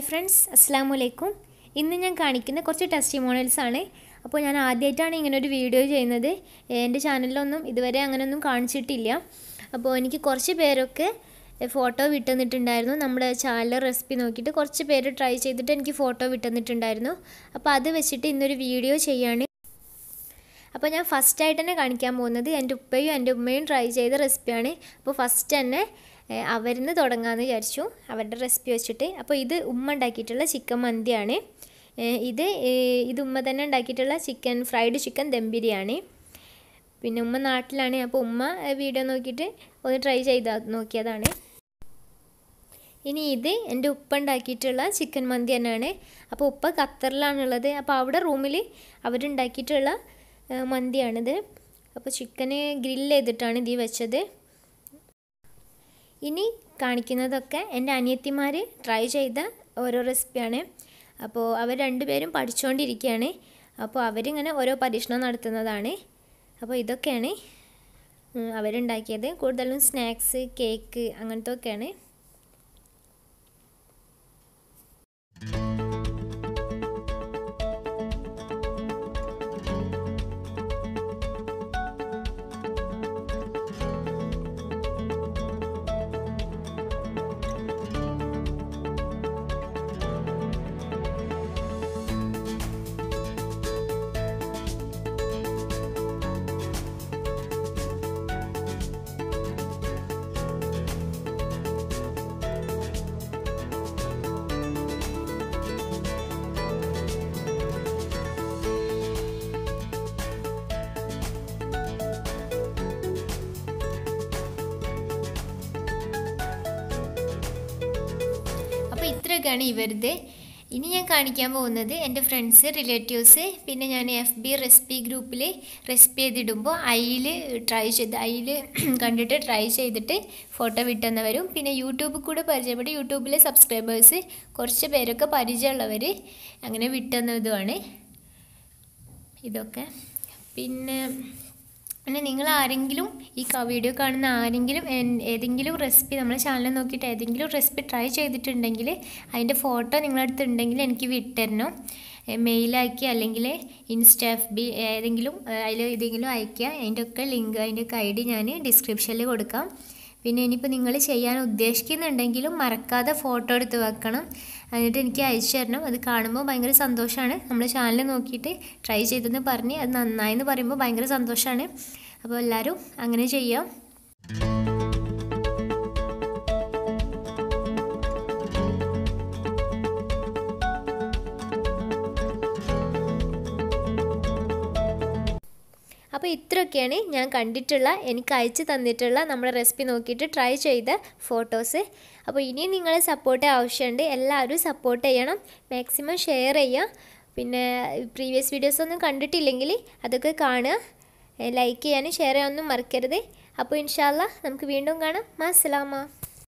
Friends, അസ്സലാമു അലൈക്കും. ഇന്ന് ഞാൻ കാണിക്കുന്ന കുറച്ച് ടെസ്റ്റിമോണിയൽസ് ആണ്. അപ്പോൾ ഞാൻ ആദ്യമായിട്ടാണ് ഇങ്ങനൊരു വീഡിയോ ചെയ്യുന്നത്. എൻ്റെ ചാനലിലൊന്നും ഇതുവരെ അങ്ങനെയൊന്നും കാണിച്ചിട്ടില്ല. അപ്പോൾ എനിക്ക് കുറച്ച് പേരൊക്കെ ഫോട്ടോ വിട്ടുതന്നിട്ടുണ്ടായിരുന്നു. നമ്മുടെ ചാനലിലെ റെസിപ്പി നോക്കിയിട്ട് കുറച്ച് പേര് ട്രൈ ചെയ്തിട്ട് എനിക്ക് ഫോട്ടോ വിട്ടുതന്നിട്ടുണ്ടായിരുന്നു. അപ്പോൾ അത് വെച്ചിട്ട് ഇന്നൊരു വീഡിയോ ചെയ്യാണ്. അപ്പോൾ ഞാൻ ഫസ്റ്റായിട്ട് തന്നെ കാണിക്കാൻ പോകുന്നത് എൻ്റെ ഉപ്പയും എൻ്റെ ഉമ്മയും ട്രൈ ചെയ്ത റെസിപ്പിയാണ്. അപ്പോൾ ഫസ്റ്റ് തന്നെ അവരിൽ നിന്ന് തുടങ്ങാമെന്ന് വിചാരിച്ചു, അവരുടെ റെസിപ്പി വെച്ചിട്ട്. അപ്പോൾ ഇത് ഉമ്മ ഉണ്ടാക്കിയിട്ടുള്ള ചിക്കൻ മന്തിയാണ്. ഇത് ഉമ്മ തന്നെ ഉണ്ടാക്കിയിട്ടുള്ള ഫ്രൈഡ് ചിക്കൻ ദം ബിരിയാണി. പിന്നെ ഉമ്മ നാട്ടിലാണ്, അപ്പോൾ ഉമ്മ വീഡിയോ നോക്കിയിട്ട് ഒന്ന് ട്രൈ ചെയ്ത് നോക്കിയതാണ്. ഇനി ഇത് എൻ്റെ ഉപ്പ ഉണ്ടാക്കിയിട്ടുള്ള ചിക്കൻ മന്തി തന്നെയാണ്. അപ്പോൾ ഉപ്പ ഖത്തറിലാണുള്ളത്. അപ്പോൾ അവിടെ റൂമിൽ അവരുണ്ടാക്കിയിട്ടുള്ള മന്തിയാണിത്. അപ്പോൾ ചിക്കന് ഗ്രില്ല് ചെയ്തിട്ടാണ് ഇത് വെച്ചത്. ഇനി കാണിക്കുന്നതൊക്കെ എൻ്റെ അനിയത്തിമാർ ട്രൈ ചെയ്ത ഓരോ റെസിപ്പിയാണ്. അപ്പോൾ അവർ രണ്ടുപേരും പഠിച്ചുകൊണ്ടിരിക്കുകയാണ്. അപ്പോൾ അവരിങ്ങനെ ഓരോ പരീക്ഷണം നടത്തുന്നതാണ്. അപ്പോൾ ഇതൊക്കെയാണ് അവരുണ്ടാക്കിയത്. കൂടുതലും സ്നാക്സ്, കേക്ക് അങ്ങനത്തെ ഒക്കെയാണ്. അപ്പോൾ ഇത്രയൊക്കെയാണ് ഇവരുടെ. ഇനി ഞാൻ കാണിക്കാൻ പോകുന്നത് എൻ്റെ ഫ്രണ്ട്സ്, റിലേറ്റീവ്സ്, പിന്നെ ഞാൻ FB റെസിപ്പി ഗ്രൂപ്പിൽ റെസിപ്പി ചെയ്തിടുമ്പോൾ അതിൽ കണ്ടിട്ട് ട്രൈ ചെയ്തിട്ട് ഫോട്ടോ വിട്ടുതന്നവരും, പിന്നെ യൂട്യൂബിൽ കൂടെ പരിചയപ്പെട്ട് യൂട്യൂബിലെ സബ്സ്ക്രൈബേഴ്സ് കുറച്ച് പേരൊക്കെ പരിചയമുള്ളവർ അങ്ങനെ വിട്ടുതന്നതുമാണ് ഇതൊക്കെ. പിന്നെ നിങ്ങൾ ആരെങ്കിലും ഈ വീഡിയോ കാണുന്ന ആരെങ്കിലും ഏതെങ്കിലും റെസിപ്പി നമ്മുടെ ചാനൽ നോക്കിയിട്ട് ഏതെങ്കിലും റെസിപ്പി ട്രൈ ചെയ്തിട്ടുണ്ടെങ്കിൽ അതിൻ്റെ ഫോട്ടോ നിങ്ങളുടെ അടുത്തുണ്ടെങ്കിൽ എനിക്ക് വിട്ടുതരണം. മെയിലാക്കി അല്ലെങ്കിൽ FB ഏതെങ്കിലും അയയ്ക്കുക. അതിൻ്റെ ഒക്കെ ലിങ്ക്, അതിൻ്റെ ഒക്കെ ID ഞാൻ ഡിസ്ക്രിപ്ഷനിൽ കൊടുക്കാം. പിന്നെ ഇനിയിപ്പോൾ നിങ്ങൾ ചെയ്യാൻ ഉദ്ദേശിക്കുന്നുണ്ടെങ്കിലും മറക്കാതെ ഫോട്ടോ എടുത്ത് വെക്കണം, എന്നിട്ട് എനിക്ക് അയച്ചു തരണം. അത് കാണുമ്പോൾ ഭയങ്കര സന്തോഷമാണ്. നമ്മുടെ ചാനൽ നോക്കിയിട്ട് ട്രൈ ചെയ്തെന്ന് പറഞ്ഞ് അത് നന്നായെന്ന് പറയുമ്പോൾ ഭയങ്കര സന്തോഷമാണ്. അപ്പോൾ എല്ലാവരും അങ്ങനെ ചെയ്യാം. അപ്പോൾ ഇത്രയൊക്കെയാണ് ഞാൻ കണ്ടിട്ടുള്ള, എനിക്ക് അയച്ചു തന്നിട്ടുള്ള നമ്മുടെ റെസിപ്പി നോക്കിയിട്ട് ട്രൈ ചെയ്ത ഫോട്ടോസ്. അപ്പോൾ ഇനിയും നിങ്ങളെ സപ്പോർട്ട് ആവശ്യമുണ്ട്. എല്ലാവരും സപ്പോർട്ട് ചെയ്യണം, മാക്സിമം ഷെയർ ചെയ്യുക. പിന്നെ പ്രീവിയസ് വീഡിയോസൊന്നും കണ്ടിട്ടില്ലെങ്കിൽ അതൊക്കെ കാണുക, ലൈക്ക് ചെയ്യാനും ഷെയർ ചെയ്യാനൊന്നും മറക്കരുത്. അപ്പോൾ ഇൻഷാ അല്ലാഹ് നമുക്ക് വീണ്ടും കാണാം. മാ അസ്സലാമ.